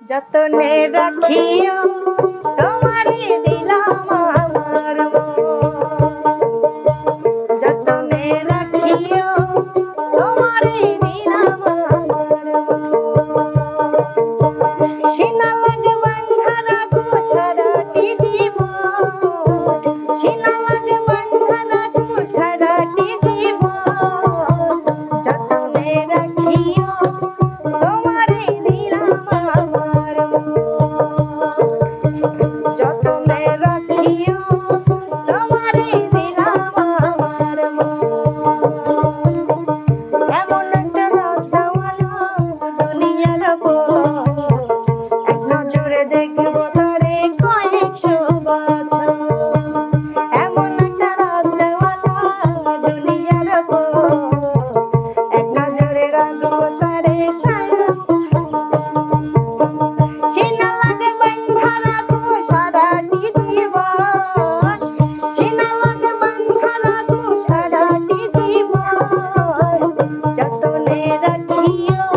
যতনে রাখিও তোমারে দিলাম আমার যতনে রাখিও তোমারে দিলাম আমার সিনা লাগে বান্ধা রাখো সারাটি জীবন সিনা লাগে বান্ধা রাখো সারাটি জীবন যতনে রাখিও তোমারে দিলাম আমার যতনে রাখিও তোমারে দিলাম আমার এমন একটা রত্নওয়ালা দুনিয়ার এক নজরে দেখবো তারে কয়েকশো বছর এমন একটা রত্নওয়ালা দুনিয়ার এক নজরে রাখবো তারে সিনা লাগে বান্ধা রাখো সারাটি জীবন সিনা লাগে বান্ধা রাখো সারাটি জীবন যতনে রাখিও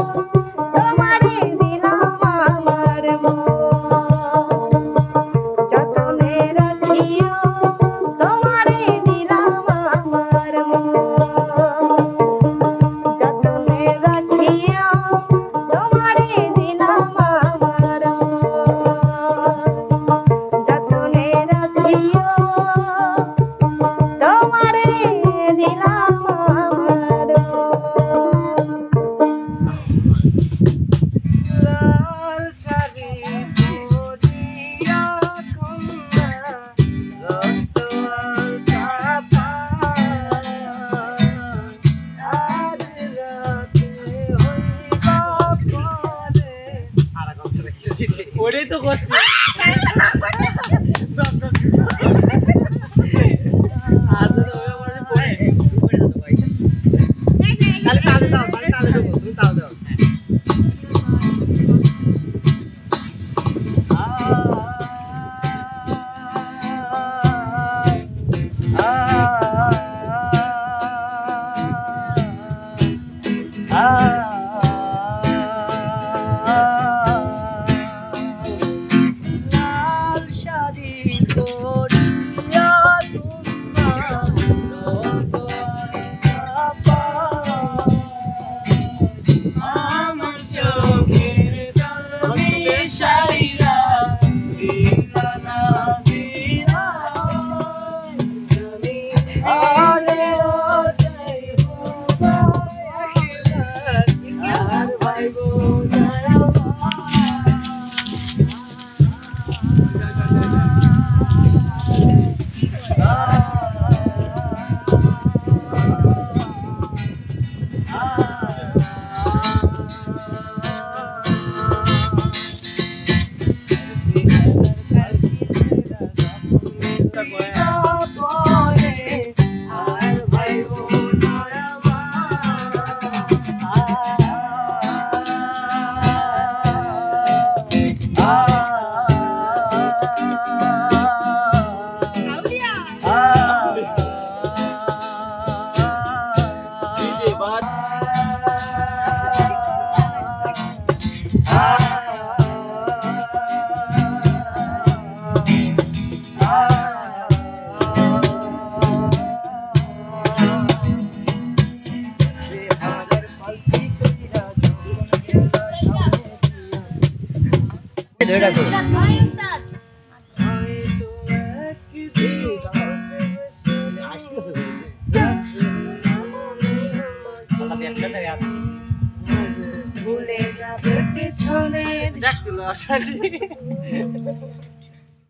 তোমারে দিলাম আমার যতনে রাখিও তোমারে দিলাম আমার যতনে রাখিও তোমারে দিলাম আমার যতনে রাখিও তোমারে দিলাম আমার লাল শাড়ি পরিয়া কন্যা রক্তলাল চাপা আজ রাতে হইবা পরে ওটাই তো করছি তালে দাও তালে দেবো তুমি তালে দাও লাল শাড়ি পরিয়া আমার চোখের জল মিশাইরা দিলা না দিলা জানি আলেও যাইবো আর ভাইবো ভুলে যাবে পিছনে দেখ তুলো